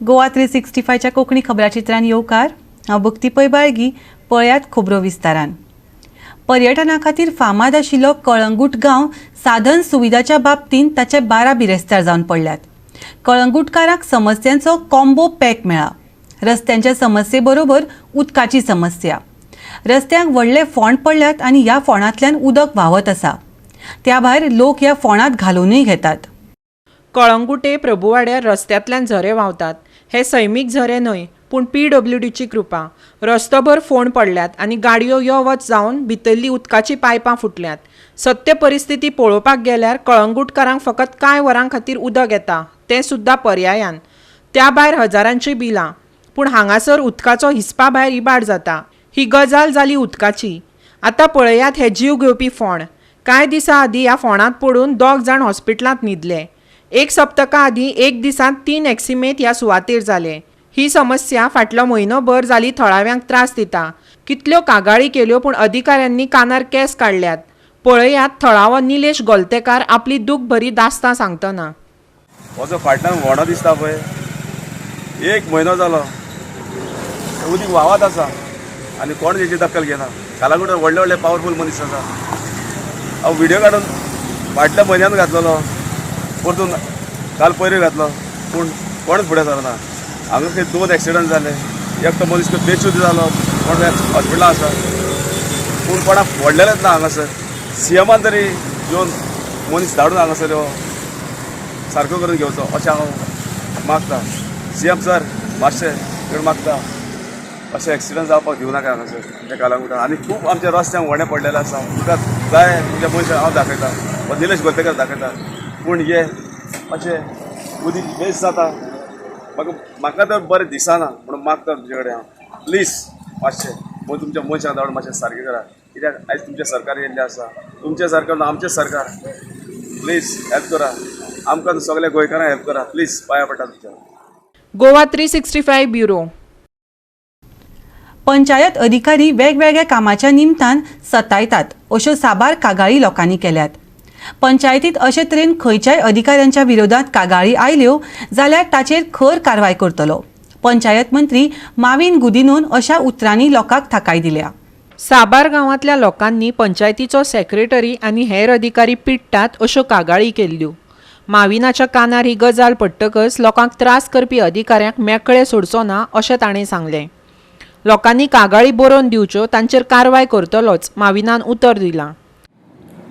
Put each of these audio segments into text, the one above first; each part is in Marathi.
गोवा 365च्या कोंकणी खबराचित्रान येवकार हांव भक्ती पै बाळगी. पळयात खबरो विस्तारान. पर्यटना खातीर फामाद आशिल्लो कळंगूट गांव साधन सुविधाच्या बाबतींत ताचे 12 बिरेस्तार जावन पडल्यात. कळंगूटकारांक समस्यांचो कॉम्बो पॅक मेळ्ळा. रस्त्यांच्या समस्ये बरोबर उदकाची समस्या. रस्त्यांक व्हडले फोंड पडल्यात आनी ह्या फोंडांतल्यान उदक व्हांवत आसा. त्या भायर लोक ह्या फोंडांत घालूनय घेतात. कळंगुटे प्रभुवाड्यार रस्त्यांतल्यान झरे व्हांवतात. हे सैमीक झरे न्हय, पूण PWDची कृपा. रस्तोभर फोंड पडल्यात आनी गाडयो यो वच जावन भितरली उदकाची पायपां फुटल्यात. सत्य परिस्थिती पळोवपाक गेल्यार कळंगुटकारांक फकत कांय वरां खातीर उदक येता, तें सुद्दां पर्यायान. त्या भायर हजारांची बिलां. पूण हांगासर उदकाचो हिस्पा भायर इबाड जाता. ही गजाल जाली उदकाची. आतां पळयात हे जीव घेवपी फोंड. कांय दिसां आदीं ह्या फोंडांत पडून 2 जाण हॉस्पिटलांत न्हिदले. 1 सप्तका आदीं 1 दिसांत 3 एक्सिमेट ह्या सुवातेर जाले. ही समस्या फाटलो म्हयनोभर जाली थळाव्यांक त्रास दिता. कितल्यो कागाळी केल्यो पूण अधिकाऱ्यांनी कानार केंस काडल्यात. पळयात थळावो निलेश गोलतेकार आपली दूख भरी दास्तां सांगतना. हो जो फाटल्यान व्हडो दिसता पळय, 1 म्हयनो जालो उदीक व्हांवत आसा आनी कोण तेजी दखल घेना. कालागुटार व्हडले व्हडले पावरफूल मनीस आसा. हांव व्हिडियो काडून फाटल्या म्हयन्यान घातलेलो, परतून काल पयरे घातलो, पूण कोणच फुडें सरना. हांगा खंय 2 एक्सिडंट जाले. एक तो मनीस बेशुद्ध जालो, कोण हॉस्पिटलांत आसा, पूण कोणाक व्हडलेलेच ना हांगासर. CMान तरी येवन मनीस धाडून हांगासर हो सारको करून घेवचो अशें हांव मागता. CM सर मातशें करून मागता, अशें एक्सिडंट जावपाक दिवं नाका हांगासर त्या कालांगुटार. आनी खूब आमच्या रस्त्यांक व्हडें पडलेलें आसा. तुका जाय तुमच्या मनशाक हांव दाखयता, हो निलेश गोलतेकार दाखयता. पूण हे अशें उदीक वेस्ट जाता. म्हाका तर बरें दिसना, म्हणून मागता तुजे कडेन हांव, प्लीज मातशें तुमच्या मनशाक धाडून मातशें सारकें करा. कित्याक आयज तुमचें सरकार येयल्लें आसा. तुमचें सरकार न्हू आमचें सरकार. प्लीज हेल्प करा आमकां, सगळ्या गोंयकारांक हेल्प करा प्लीज, पांया पडटा तुमच्या. गोवा 365 ब्युरो. पंचायत अधिकारी वेगवेगळ्या कामाच्या निमतान सतायतात अश्यो साबार कागाळी लोकांनी केल्यात. पंचायतीत अशे तरेन खंयच्याय अधिकाऱ्यांच्या विरोधात कागाळी आयल्यो जाल्यार ताचेर खर कारवाय करतलो. पंचायत मंत्री माविन गुदिनोन अशा उतरांनी लोकांक थाकाय दिल्या. साबार गांवांतल्या लोकांनी पंचायतीचो सेक्रेटरी आनी हेर अधिकारी पिट्टात अश्यो कागाळी केल्ल्यो. माविनाच्या कानार ही गजाल पडटकच लोकांक त्रास करपी अधिकाऱ्यांक मेकळे सोडचो ना अशें ताणें सांगलें. लोकांनी कागाळी बरोवन दिवच्यो, तांचेर कारवाय करतलोच, माविनान उतर दिलां.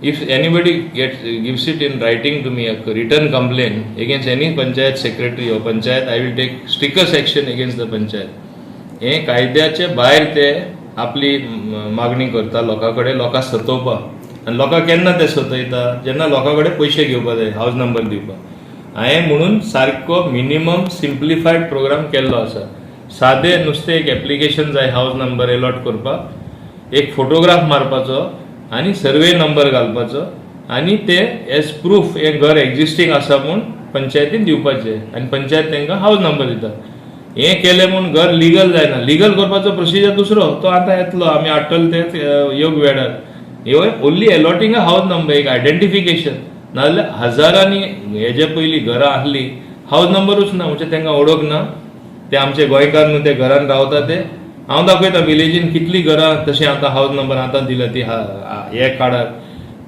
If anybody gives it in writing to me, a written complaint against any panchayat secretary or panchayat, I will take strictest action against the panchayat. हे कायद्याचे भायर ते आपली मागणी करता लोकां कडेन, लोकांक सतोवपाक. आनी लोकांक केन्ना ते सतयता, जेन्ना लोकां कडेन पयशे घेवपा जाय, हावज नंबर दिवपाक. हांवें म्हणून सारको मिनिमम सिम्प्लिफायड प्रोग्राम केल्लो आसा. सादें नुस्तें एक एप्लिकेशन जाय हावज नंबर अलॉट करपाक, एक फोटोग्राफ मारपाचो आनी सर्वे नंबर घालपाचो, आनी ते एज प्रूफ हे घर एक्झिस्टींग आसा म्हूण पंचायतीन दिवपाचें, आनी पंचायत तांकां हावज नंबर दिता. हें केलें म्हूण घर लिगल जायना. लिगल करपाचो प्रोसिजर दुसरो, तो आतां येतलो, आमी हाडटले ते योग्य वेळार. हे ओन्ली अलॉटींग अ हावज नंबर, एक आयडेंटिफिकेशन. नाजाल्यार हजारांनी हेजे पयलीं घरां आसलीं, हावज नंबरूच ना, म्हणजे तांकां वळख ना. ते आमचे गोंयकार न्हू, ते घरान रावता ते. हांव दाखयता विलेजीन कितलीं घरां तशें आतां हावज नंबर आतां दिल्या ती हे काडार.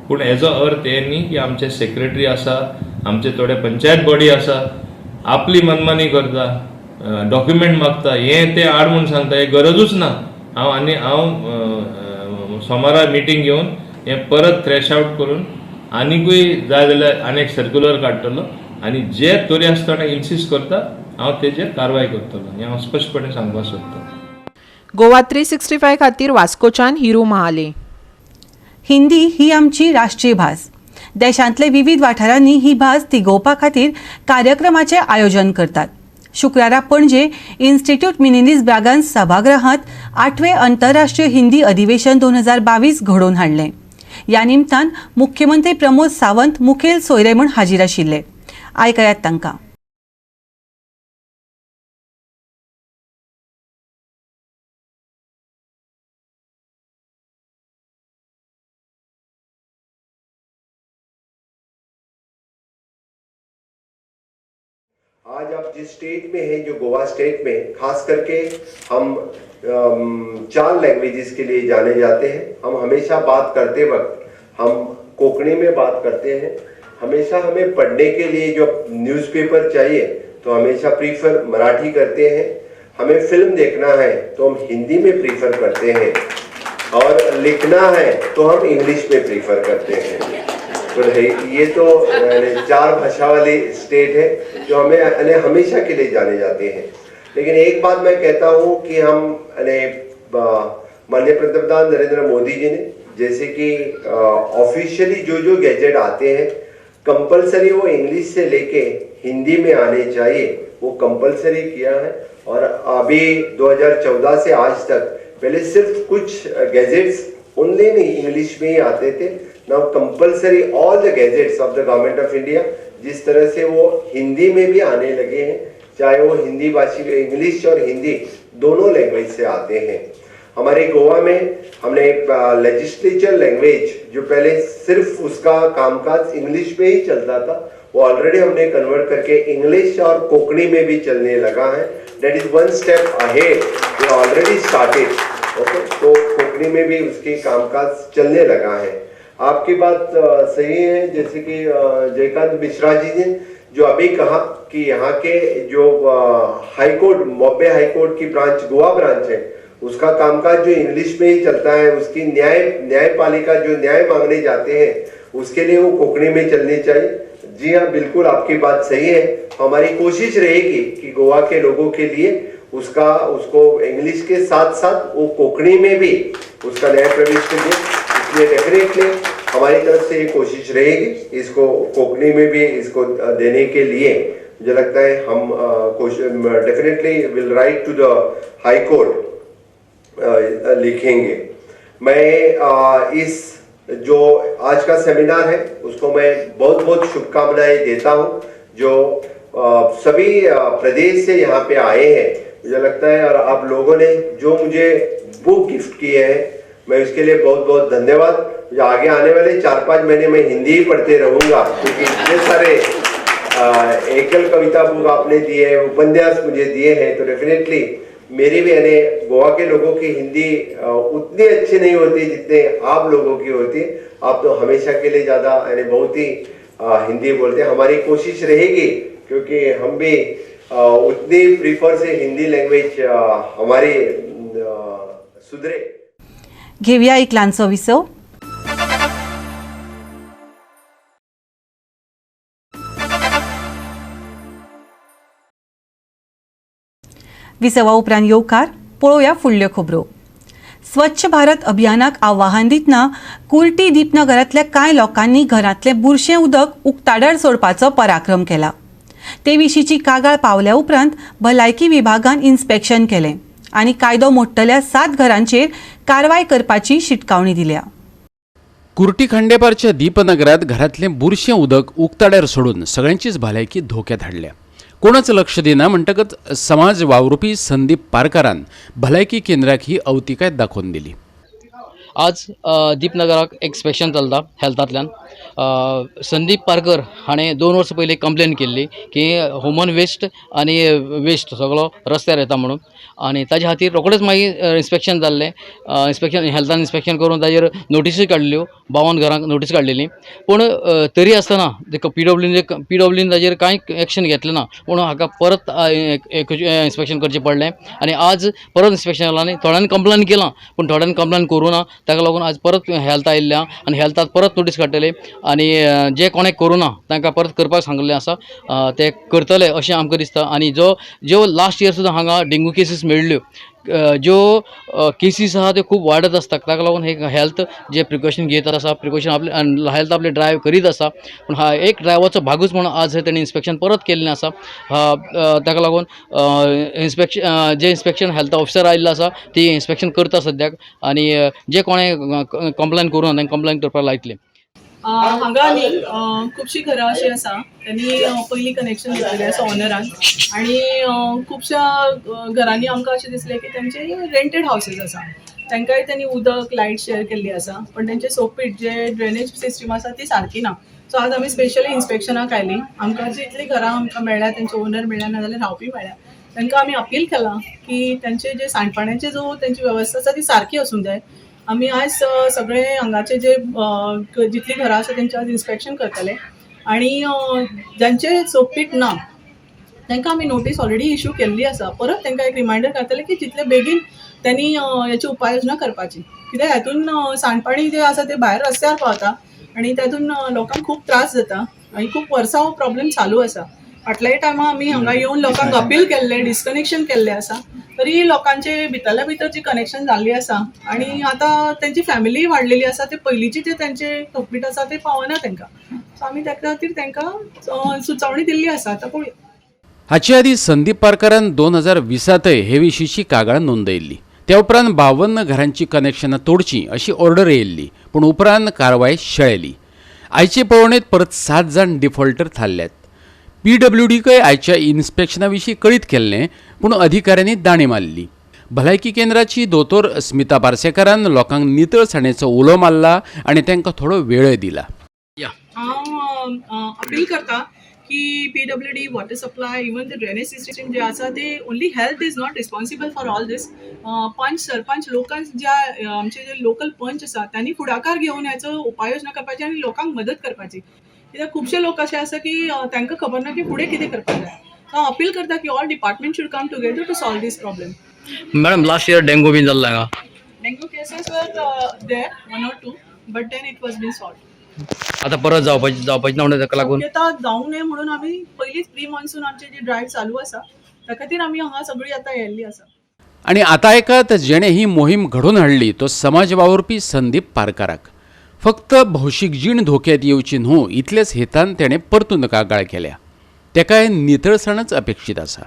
पूण हेजो अर्थ हे न्ही की आमचे सेक्रेटरी आसा, आमचे थोडे पंचायत बॉडी आसा, आपली मनमानी करता, डॉक्युमेंट मागता, हें ते हाड म्हूण सांगता. हे गरजूच ना. हांव सोमारा मिटींग घेवन हें परत थ्रॅश आउट करून आनिकूय जाय जाल्यार आनीक सर्क्युलर काडटलो, आनी जे तोरी आसतना इन्सिस्ट करता हांव तेजेर कारवाय करतलो. हें हांव स्पश्टपणे सांगपाक सोदतां. गोवा 365 खातीर वास्कोच्यान हिरू महाले. हिंदी ही आमची राष्ट्रीय भास. देशांतले विविध वाठारांनी ही भास तिगोवपा खातीर कार्यक्रमाचे आयोजन करतात. शुक्रारा पणजे इन्स्टिट्यूट मिनेझिस ब्रागांज सभागृहांत 8वें आंतरराष्ट्रीय हिंदी अधिवेशन 2022 घडोवन हाडलें. ह्या निमतान मुख्यमंत्री प्रमोद सावंत मुखेल सोयरे म्हूण हाजीर आशिल्ले. आयकयात तांकां. आज आप जिस स्टेट में हैं, जो गोवा स्टेट में, खास करके हम 4 लैंग्वेजेस के लिए जाने जाते हैं। हम हमेशा बात करते वक्त हम कोंकणी में बात करते हैं। हमेशा हमें पढ़ने के लिए जो न्यूज़पेपर चाहिए तो हमेशा प्रीफर मराठी करते हैं। हमें फिल्म देखना है तो हम हिंदी में प्रीफर करते हैं, और लिखना है तो हम इंग्लिश में प्रीफर करते हैं। तो ये तो 4 भाषा वाली स्टेट है जो हमें हमेशा के लिए जाने जाते हैं। लेकिन एक बात मैं कहता हूँ कि हम माननीय पंतप्रधान नरेंद्र मोदी जी ने जैसे कि ऑफिशियली जो गैजेट आते हैं कंपलसरी वो इंग्लिश से लेके हिंदी में आने चाहिए, वो कंपलसरी किया है। और अभी 2014 से आज तक पहले सिर्फ कुछ गैजेट्स ओनली इंग्लिश में ही आते थे। Now compulsory all the gadgets of the government of India जिस तरह से वो हिंदी में भी आने लगे हैं, चाहे वो हिंदी भाषी इंग्लिश और हिंदी दोनों लैंग्वेज से आते हैं। हमारे गोवा में हमने लेजिस्लेचर लैंग्वेज जो पहले सिर्फ उसका कामकाज इंग्लिश में ही चलता था, वो ऑलरेडी हमने कन्वर्ट करके इंग्लिश और कोंकणी में भी चलने लगा है। That is 1 step ahead, we already started. Okay, तो कोंकणी में भी उसकी कामकाज चलने लगा है। आपकी बात सही है, जैसे कि जयकांत मिश्रा जी ने जो अभी कहा कि यहाँ के जो हाई कोर्ट, बॉम्बे हाई कोर्ट की ब्रांच गोवा ब्रांच है, उसका कामकाज जो इंग्लिश में ही चलता है, उसकी न्यायपालिका जो न्याय मांगने जाते हैं उसके लिए वो कोंकणी में चलनी चाहिए। जी हाँ, बिल्कुल आपकी बात सही है। हमारी कोशिश रहेगी कि गोवा के लोगों के लिए उसको इंग्लिश के साथ साथ वो कोंकणी में भी उसका न्याय प्रवेश करिए। इसलिए डेफिनेटली हमारी तरफ से ये कोशिश रहेगी इसको कोंकणी में भी इसको देने के लिए। मुझे लगता है हम definitely will write to the high court लिखेंगे। मैं इस जो आज का सेमिनार है उसको मैं बहुत बहुत शुभकामनाएं देता हूं, जो सभी प्रदेश से यहाँ पे आए हैं। मुझे लगता है और आप लोगों ने जो मुझे बुक गिफ्ट किए हैं, मैं उसके लिए बहुत बहुत धन्यवाद। आगे आने वाले 4-5 महीने में हिंदी ही पढ़ते रहूंगा, क्योंकि इतने सारे एकल कविता बुक आपने दिए, उपन्यास मुझे दिए हैं, तो डेफिनेटली मेरी भी यानी गोवा के लोगों की हिंदी उतनी अच्छी नहीं होती जितने आप लोगों की होती। आप तो हमेशा के लिए ज़्यादा यानी बहुत ही हिंदी बोलते हैं। हमारी कोशिश रहेगी क्योंकि हम भी उतनी प्रीफर से हिंदी लैंग्वेज हमारी सुधरे। घेऊया एक ल्हानसो विसव। विसवा उपरांत येवकार पळोवया फुडल्यो खबरो। स्वच्छ भारत अभियानाक आव्हान दितना कुर्टी दीपनगरांतल्या कांय लोकांनी घरांतलें बुरशें उदक उक्ताडार सोडपाचो पराक्रम केला। ते विशींची कागाळ पावल्या उपरांत भलायकी विभागान इन्स्पेक्शन केलें आनी कायदो मोडटल्या 7 घरांचेर कारवाय करपाची शिटकावणी दिल्या। कुर्टी खांडेपारच्या दीपनगरात घरातलें बुरशें उदक उक्ताड्यार सोडून सगळ्यांचीच भलायकी धोक्यात हाडल्या। कोणच लक्ष दिना म्हणटकच समाज वावुरपी संदीप पारकारान भलायकी केंद्राक ही अवतिकाय दाखोवन दिली। आज दीपनगराक एक्सपेक्शन चलता हेल्थांतल्यान। संदीप पारकर हाणें 2 वर्सां पयलीं कंप्लेन केल्ली की ह्यूमन वेस्ट आनी वेस्ट सगळो रस्त्यार येता म्हणून, आनी ताजे खातीर रोखडेंच मागीर इन्स्पेक्शन जाल्लें। हेल्थान इन्स्पेक्शन करून ताजेर नोटिसूय काडल्यो, 52 घरांक नोटीस काडलेली। पूण तरी आसतना पीडब्ल्यून ताजेर कांय एक्शन घेतलें ना, पूण हाका परत इन्स्पेक्शन करचें पडलें। आनी आज परत इन्स्पेक्शन जालां आनी थोड्यांनी कंप्लेन केलां, पूण थोड्यांनी कंप्लेन करूं ना। ताका लागून आज परत हेल्थ आयिल्ल्या आनी हेल्थाक परत नोटीस काडटले आनी जे कोणें करूं ना तांकां परत करपाक सांगलें आसा, ते करतले अशें आमकां दिसता। आनी ज्यो लास्ट इयर सुद्दां हांगा डेंगू केसीस मेळ्ळ्यो, ज्यो केसीस आहा त्यो खूब वाडत आसता। ताका लागून हे हेल्थ जे प्रिकॉशन घेत आसा, प्रिकॉशन आपले हेल्थ आपले ड्रायव्ह करीत आसा, पूण हा एक ड्रायव्हरचो भागूच म्हणून आज तेणी इन्स्पेक्शन परत केल्लें आसा। ताका लागून जे इन्स्पेक्शन हेल्थ ऑफिसर आयिल्लो आसा ती इन्स्पेक्शन करता सद्याक, आनी जे कोणें कंप्लेन करूं ना तांकां कंप्लेन करपाक लायतले। हांगा न्ही खुबशीं घरां अशीं आसा त्यांनी पयलीं कनेक्शन घेतलेलें आसा ओनरान, आनी खुबश्या घरांनी आमकां अशें दिसलें की तेंचे रेंटेड हावसीस आसा, तांकांय त्यांनी उदक लायट शेअर केल्ली आसा, पण तेंचे सोकपीट जे ड्रेनेज सिस्टम आसा ती सारकी ना। सो आज आमी स्पेशली इन्स्पेक्शनाक आयली. आमकां जितलीं घरां आमकां मेळ्ळ्या तेंचे ओनर मेळ्ळ्या नाजाल्यार रावपी मेळ्ळ्या तांकां आमी अपील केलां की तेंचे जे सांडपाण्याचे जो तेंची वेवस्था आसा ती सारकी आसूंक जाय. आमी आज सगळे हांगाचे जे जितलीं घरां आसा तेंचे आज इन्स्पेक्शन करतले आनी ज्यांचे सोकपीट ना तांकां आमी नोटीस ऑलरेडी इश्यू केल्ली आसा. परत तांकां एक रिमांयडर घातले की जितले बेगीन त्यांनी याची उपाययोजना करपाची, कित्याक हातून सांडपाणी जे आसा ते भायर रस्त्यार पावता आनी तातूंत लोकांक खूब त्रास जाता आनी खूब वर्सां हो प्रॉब्लेम चालू आसा. फाटल्याय टायमा आमी हांगा येवन लोकांक अपील केल्लें, डिस्कनेक्शन केल्लें आसा, तरी लोकांचे भितरल्या भितर जी कनेक्शन जाल्ली आसा आनी आतां तेंची फॅमिली वाडलेली आसा, ते पयलींचे जे तेंचे तोकपीट आसा ते पावना तांकां. सो आमी त्या खातीर तांकां सुचोवणी दिल्ली आसा. आतां पळोवया. हाचे आदी संदीप पारकारान 2020 हे विशींची कागाळ नोंदयल्ली. त्या उपरांत 52 घरांची कनेक्शनां तोडची अशी ऑर्डर येयल्ली, पूण उपरांत कारवाय शेळयली. आयचे पळोवणेंत परत 7 जाण डिफॉल्टर थारल्यात. PWDकय आयच्या इन्स्पेक्शना विशीं कळीत केल्लें, पूण अधिकाऱ्यांनी दाणी मारली. भलायकी केंद्राची दोतोर स्मिता पार्सेकारान लोकांक नितळसाणेचो उलो मारला आनी तांकां थोडो वेळय दिला. हांव अपील करता की PWD, water supply, even the drainage system जे आसा ते only health is not responsible for all these. पंच, सरपंच, लोकल ज्या आमचे जे लोकल पंच आसा त्यांनी फुडाकार घेवन याचो उपाययोजना करपाची आनी लोकांक मदत करपाची. कित्याक खुबशे लोक असे आसा की तांकां खबर ना की फुडें कितें करपाक जाय. हांव अपील करता की all department should come together to solve this problem. Madam last year dengue been जाल्लो हांगा. Dengue cases were there 1 or 2 but then it was been solved. आता परत जावपाची ना म्हणून ताका लागून शक्यता जावंक नये म्हणून आमी पयलींच प्री मॉन्सून आमची जी ड्रायव्ह चालू आसा त्या खातीर आमी हांगा सगळीं आतां येयल्लीं आसा. आणि आता एकात जेणे ही मोहीम घडोवन हाडली तो समाज वावुरपी संदीप पारकाराक. फक्त भौशीक जीण धोक्यात येवची न्हू इतलेच हेतान तेणें परतून कागाळ केल्या. तेकाय नितळसाणच अपेक्षीत आसा.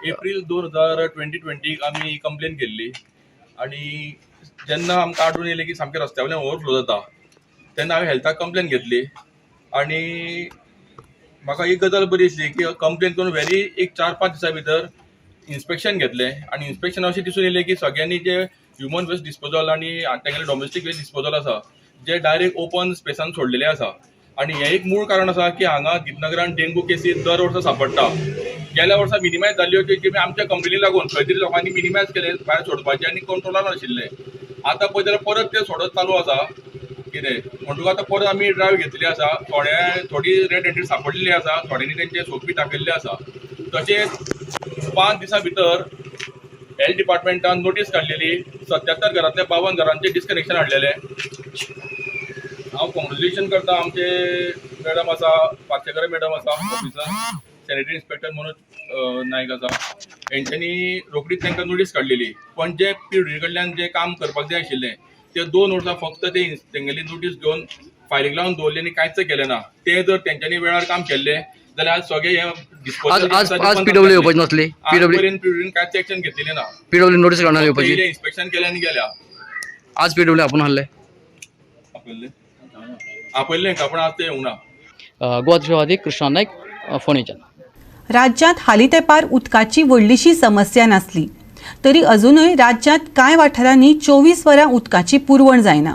एप्रील 2020 आमी कंप्लेन केल्ली आनी जेन्ना आमकां आढळून येयलें की सामकें रस्त्या वयल्यान ओवरफ्लो जाता तेन्ना हांवें हेल्थाक कंप्लेन घेतली आनी म्हाका एक गजाल बरी आसली की कंप्लेन करून व्हेरी एक 4-5 दिसां भितर इन्स्पेक्शन घेतलें आनी इन्स्पेक्शन अशें दिसून येयलें की सगळ्यांनी जे ह्युमन वेस्ट डिस्पोजल आनी तेंगेले डॉमेस्टीक वेस्ट डिस्पोजल आसा जे डायरेक्ट ओपन स्पेसान सोडलेले आसा. आनी हें एक मूळ कारण आसा की हांगा दिपनगरान डेंगू केसीस दर वर्सा सांपडटा. गेल्या वर्सा मिनिमायज जाल्ल्यो की आमच्या कंप्लेनी लागून खंय तरी लोकांनी मिनिमायज केले भायर सोडपाचें आनी कंट्रोलान आशिल्लें. आतां पळय जाल्यार परत तें सोडत चालू आसा कितें म्हणटकूच आतां परत आमी ड्रायव्ह घेतली आसा. थोडी रेड हँडेड सांपडलेली आसा, थोड्यांनी तेंचे सोंपी दाखयल्ले आसा. तशेंच 5 दिसां भितर हेल्थ डिपार्टमेंटान नोटीस काडलेली 77 घरांतल्या 52 घरांचे डिस्कनेक्शन हाडलेले. हांव कॉंग्रेच्युलेशन करता आमचे मॅडम आसा, पार्सेकर मॅडम आसा ऑफिसर, सॅनिटरी इन्स्पेक्टर मनोज नायक आसा, हेंच्यांनी रोखडीच तांकां नोटीस काडलेली. पण जे PWD कडल्यान जे काम करपाक जाय आशिल्लें ते 2 वर्सां फक्त ते तेंगेली नोटीस घेवन फायलीक लावन दवरली आनी कांयच केलें ना. ते जर तेंच्यांनी वेळार काम केल्लें जाल्यार आज सगळे हे डिस्पोजल आज PWD येवपाची नासली. PWD कांयच एक्शन घेतलेली ना. PWD नोटीस काडणार येवपाची. इन्स्पेक्शन केलें आनी गेल्या. आज PWD आपण हाडले. आपयल्लें का पण आज ते येवंक ना. गोवा दृश्यवादी कृष्णा नायक, फोंडेच्यान. राज्यात हालीं तेंपार उदकाची व्हडलीशी समस्या नासली तरी अजूनय राज्यात कांय वाठारांनी 24 वरां उदकाची पुरवण जायना.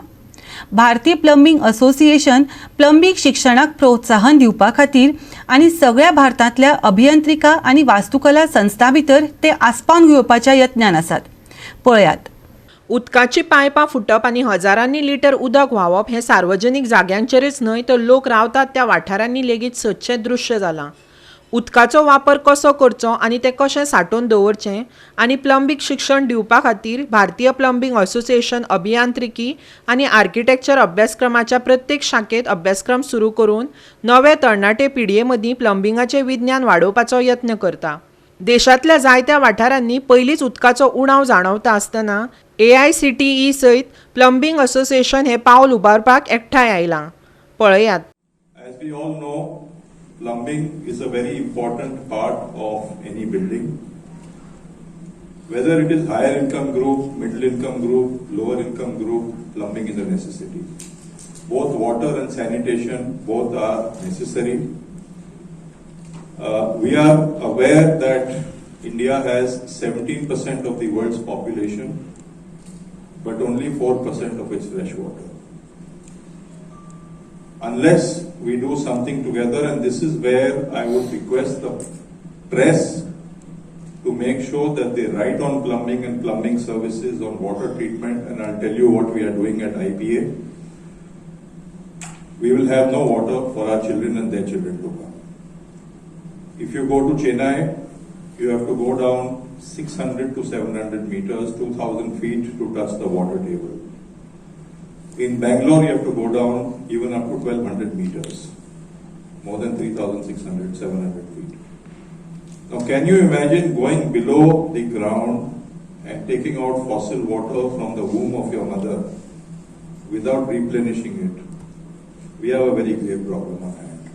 भारतीय प्लंबिंग असोसिएशन प्लंबिंग शिक्षणाक प्रोत्साहन दिवपा खातीर आनी सगळ्या भारतांतल्या अभियंत्रिका आनी वास्तुकला संस्था भितर ते आस्पावन घेवपाच्या यत्नान आसात. पळयात. उदकाची पायपां फुटप आनी हजारांनी लिटर उदक व्हांवप हें सार्वजनीक जाग्यांचेरच न्हय तर लोक रावतात त्या वाठारांनी लेगीत सदचें दृश्य जालां. उदकाचो वापर कसो करचो आनी तें कशें सांठोवन दवरचें आनी प्लंबींग शिक्षण दिवपा खातीर भारतीय प्लंबींग असोसिएशन अभियांत्रिकी आनी आर्किटेक्चर अभ्यासक्रमाच्या प्रत्येक शाखेत अभ्यासक्रम सुरू करून नवे तरणाटे पिळये मदीं प्लंबिंगाचें विज्ञान वाडोवपाचो यत्न करता. देशांतल्या जायत्या वाठारांनी पयलींच उदकाचो उणाव जाणवता आसतना AICTE सयत प्लंबींग असोसिएशन हें पावल उबारपाक एकठांय आयलां. पळयात. As we all know, plumbing is a very important part of any building. Whether it is higher income group, middle income group, lower income group, plumbing is a necessity. Both water and sanitation, both are necessary. We are aware that India has 17% of the world's population, but only 4% of its fresh water. unless we do something together, and this is where I would request the press to make sure that they write on plumbing and plumbing services, on water treatment, and I'll tell you what we are doing at IPA. We will have no water for our children and their children to come. If you go to Chennai, you have to go down 600 to 700 meters, 2,000 feet to touch the water table. In Bangalore, you have to go down even up to 1,200 meters, more than 3,600, 700 feet. Now, can you imagine going below the ground and taking out fossil water from the womb of your mother without replenishing it? We have a very grave problem on hand.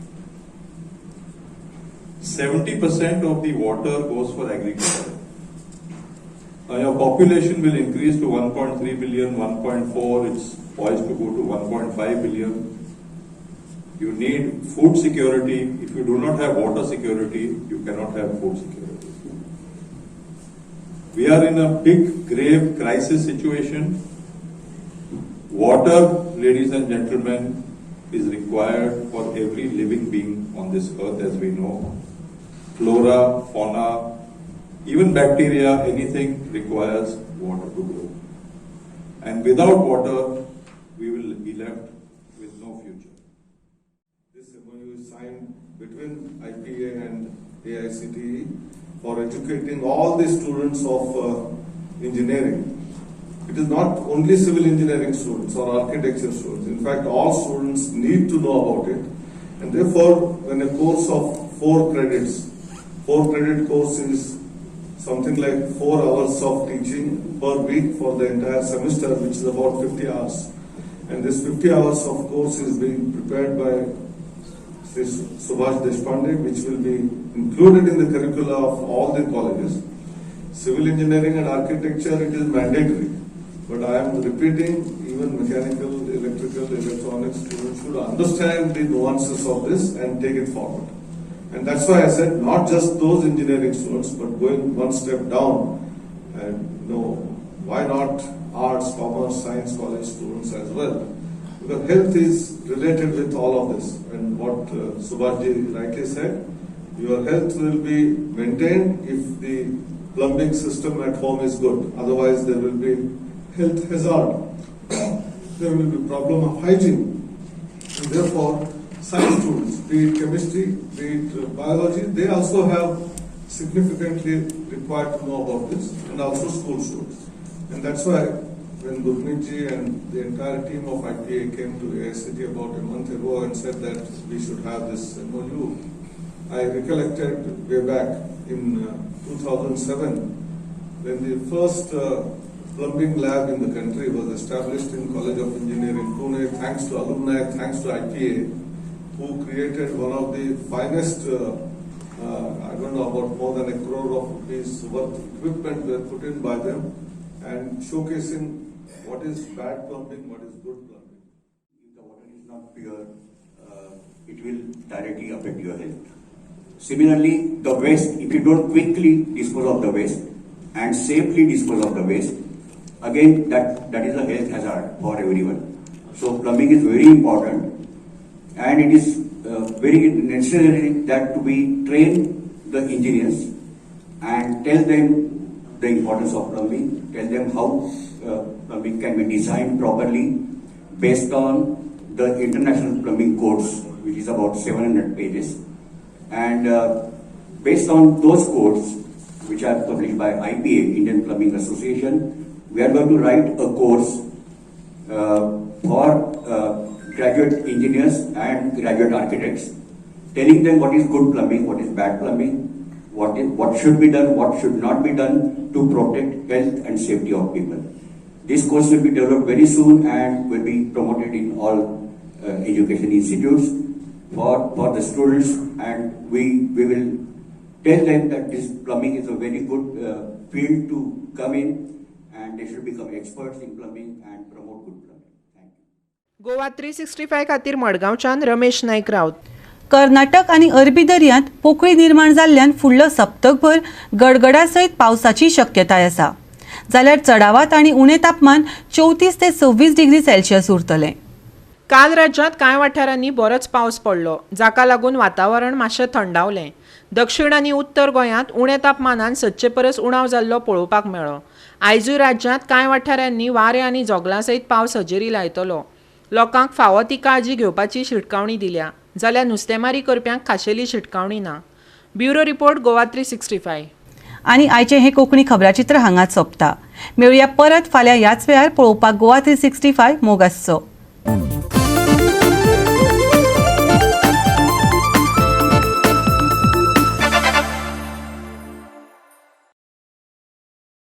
70% of the water goes for agriculture. Now, your population will increase to 1.3 billion, 1.4, it's poised to go to 1.5 billion. You need food security. If you do not have water security, you cannot have food security. We are in a big, grave crisis situation. Water, ladies and gentlemen, is required for every living being on this earth, as we know. Flora, fauna, even bacteria, anything requires water to grow. And without water, we will be left with no future. This MOU is signed between IPA and AICTE for educating all the students of engineering. It is not only civil engineering students or architecture students. In fact, all students need to know about it. And therefore, when a course of 4 credits, 4-credit course is something like 4 hours of teaching per week for the entire semester, which is about 50 hours. And this 50 hours of course is being prepared by Sri Subhash Deshpande, which will be included in the curricula of all the colleges. Civil engineering and architecture, it is mandatory. But I am repeating, even mechanical, electrical, electronics students should understand the nuances of this and take it forward. And that's why I said not just those engineering students, but going one step down, and why not arts, commerce, science college students as well? Because health is related with all of this. And what Subhashji rightly said, your health will be maintained if the plumbing system at home is good. Otherwise, there will be health hazard. There will be problem of hygiene. And therefore, science students, be it chemistry, be it biology, they also have significantly required to know about this, and also school students. And that's why when Gurmeet and the entire team of IPA came to AICTE about a month ago and said that we should have this MOU, I recollected way back in 2007 when the first plumbing lab in the country was established in College of Engineering, Pune, thanks to alumni, thanks to IPA, who created one of the finest, I don't know, about more than 1 crore of rupees worth equipment were put in by them, and showcasing what is bad plumbing, what is good plumbing. If the water is not pure, it will directly affect your health. Similarly, the waste, if you don't quickly dispose of the waste and safely dispose of the waste, again, that is a health hazard for everyone. So plumbing is very important. And it is very necessary that to be train the engineers and tell them the importance of plumbing, tell them how plumbing can be designed properly based on the international plumbing codes, which is about 700 pages. And based on those codes, which are published by IPA, Indian Plumbing Association, we are going to write a course for graduate engineers and graduate architects, telling them what is good plumbing, what is bad plumbing, what should be done, what should not be done to protect health and safety of people. This course will be developed very soon and will be promoted in all education institutes for the students, and we will tell them that this plumbing is a very good field to come in, and they should become experts in plumbing and promote good plumbing. Goa 365 खातीर मडगांवच्यान रमेश नायक रावत. कर्नाटक आनी अरबी दर्यांत पोकळी निर्माण जाल्ल्यान फुडलो सप्तकभर गडगडा सयत पावसाची शक्यताय आसा. जाल्यार चडावात आनी उणें तापमान 34 ते 26 डिग्री सेल्सियस उरतलें. काल राज्यांत कांय वाठारांनी बरोच पावस पडलो, जाका लागून वातावरण मातशें थंडावलें. दक्षिण आनी उत्तर गोंयांत उण्या तापमानान 700 परस उणाव जाल्लो पळोवपाक मेळ्ळो. आयजूय राज्यांत कांय वाठारांनी वारे आनी जोगलां सयत पावस हजेरी लायतलो. लोकांक फावो ती काळजी घेवपाची शिटकावणी दिल्या, जाल्यार नुस्तेमारी करप्यांक खाशेली शिटकावणी ना. Bureau report Goa 365. आनी आयचें हें कोंकणी खबराचित्र हांगाच सोंपता. मेळुया परत फाल्यां ह्याच वेळार पळोवपाक गोवा 365 मोग आसचो.